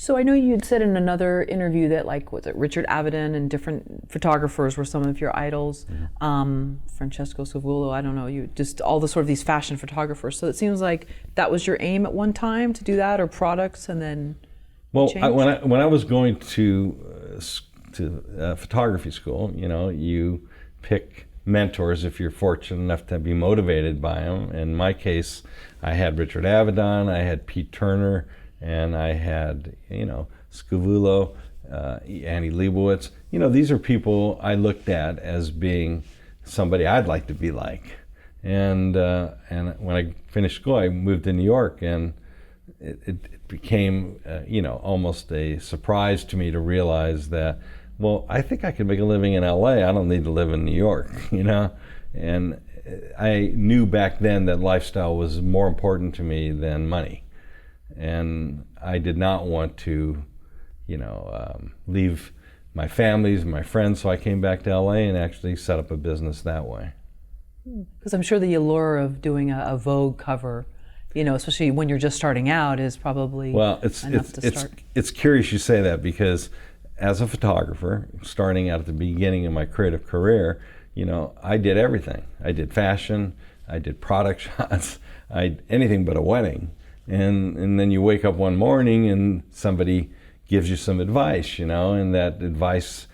So I know you had said in another interview that, like, was it Richard Avedon and different photographers were some of your idols? Francesco Savullo, I don't know, you just all the sort of these fashion photographers. So it seems like that was your aim at one time to do that, or products, and then when I was going to photography school, you pick mentors if you're fortunate enough to be motivated by them. In my case, I had Richard Avedon, I had Pete Turner, and I had, Scavullo, Annie Leibovitz. These are people I looked at as being somebody I'd like to be like. And when I finished school, I moved to New York, and it became, almost a surprise to me to realize that, well, I think I could make a living in LA. I don't need to live in New York, And I knew back then that lifestyle was more important to me than money. And I did not want to, leave my families, my friends, so I came back to LA and actually set up a business that way. Because I'm sure the allure of doing a Vogue cover, especially when you're just starting out, is probably enough to start. It's curious you say that, because as a photographer, starting out at the beginning of my creative career, I did everything. I did fashion, I did product shots, anything but a wedding. And then you wake up one morning and somebody gives you some advice, and that advice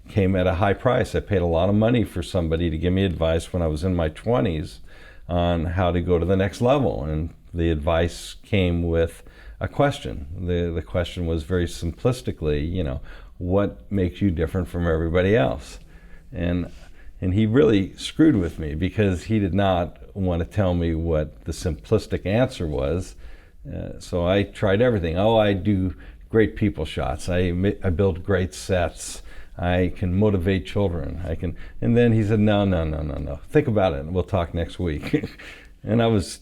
came at a high price. I paid a lot of money for somebody to give me advice when I was in my 20s on how to go to the next level. And the advice came with a question. The question was very simplistically, what makes you different from everybody else? And he really screwed with me, because he did not want to tell me what the simplistic answer was. So I tried everything. I do great people shots. I build great sets. I can motivate children. And then he said, no. Think about it, and we'll talk next week. And I was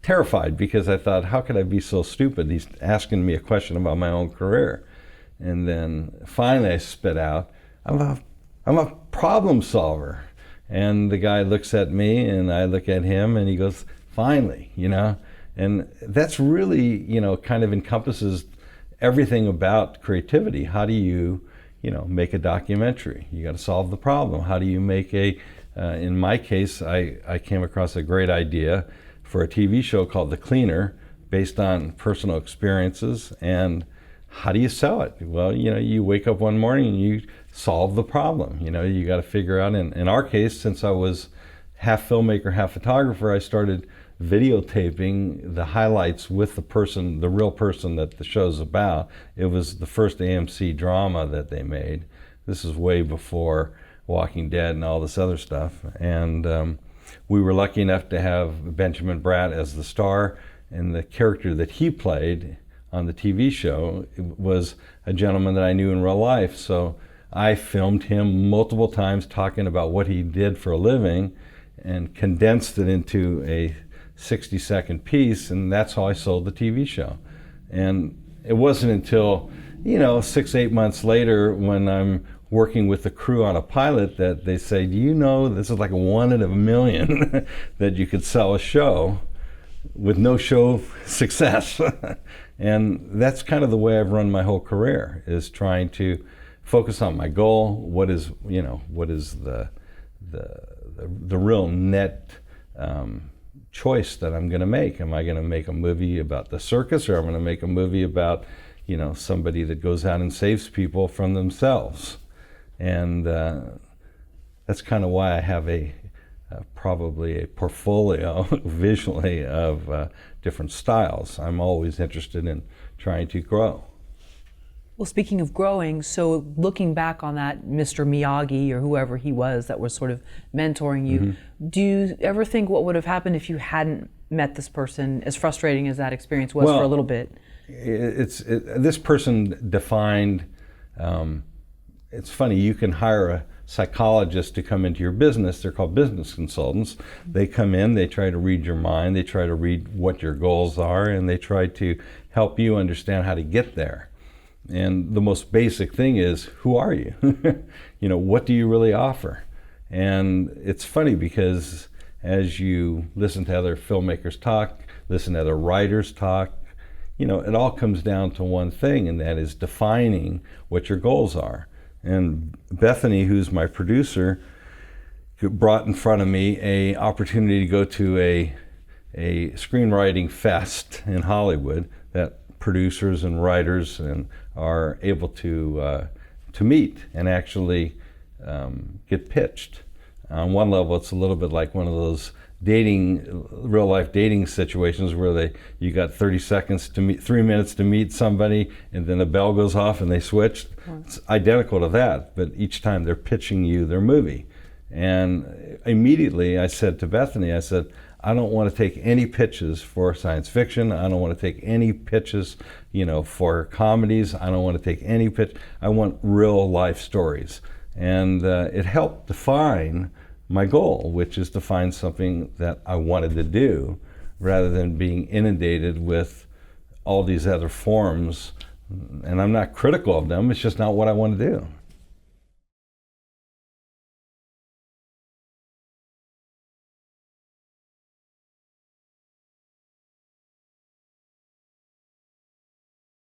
terrified, because I thought, how could I be so stupid? He's asking me a question about my own career. And then finally I spit out, I'm a problem solver. And the guy looks at me and I look at him, and he goes, finally, And that's really, kind of encompasses everything about creativity. How do you, make a documentary? You got to solve the problem. How do you make in my case, I came across a great idea for a TV show called The Cleaner, based on personal experiences. And how do you sell it? Well, you wake up one morning and you solve the problem. You got to figure out, in our case, since I was half filmmaker, half photographer, I started videotaping the highlights with the real person that the show's about. It was the first AMC drama that they made. This is way before Walking Dead and all this other stuff. And we were lucky enough to have Benjamin Bratt as the star, and the character that he played on the TV show was a gentleman that I knew in real life. So I filmed him multiple times talking about what he did for a living and condensed it into a 60-second piece, and that's how I sold the TV show. And it wasn't until, 6-8 months later, when I'm working with the crew on a pilot, that they say, do you know this is like a 1 in a million that you could sell a show with no show success. And that's kind of the way I've run my whole career, is trying to focus on my goal. What is the real net choice that I'm going to make? Am I going to make a movie about the circus, or am I going to make a movie about, somebody that goes out and saves people from themselves? And that's kind of why I have probably a portfolio visually of different styles. I'm always interested in trying to grow. Well, speaking of growing, so looking back on that Mr. Miyagi, or whoever he was that was sort of mentoring you, do you ever think what would have happened if you hadn't met this person, as frustrating as that experience was for a little bit? This person defined, it's funny, you can hire a psychologist to come into your business. They're called business consultants. They come in, they try to read your mind, they try to read what your goals are, and they try to help you understand how to get there. And the most basic thing is, who are you? What do you really offer? And it's funny, because as you listen to other filmmakers talk, listen to other writers talk, you know, it all comes down to one thing, and that is defining what your goals are. And Bethany, who's my producer, brought in front of me a opportunity to go to a screenwriting fest in Hollywood that producers and writers and are able to meet and actually get pitched. On one level, it's a little bit like one of those real life dating situations where you got 30 seconds to meet, 3 minutes to meet somebody, and then the bell goes off and they switch. It's identical to that, but each time they're pitching you their movie. And immediately I said to Bethany, I said, I don't want to take any pitches for science fiction. I don't want to take any pitches, you know, for comedies. I don't want to take any pitch. I want real life stories. And it helped define my goal, which is to find something that I wanted to do rather than being inundated with all these other forms. And I'm not critical of them, it's just not what I want to do.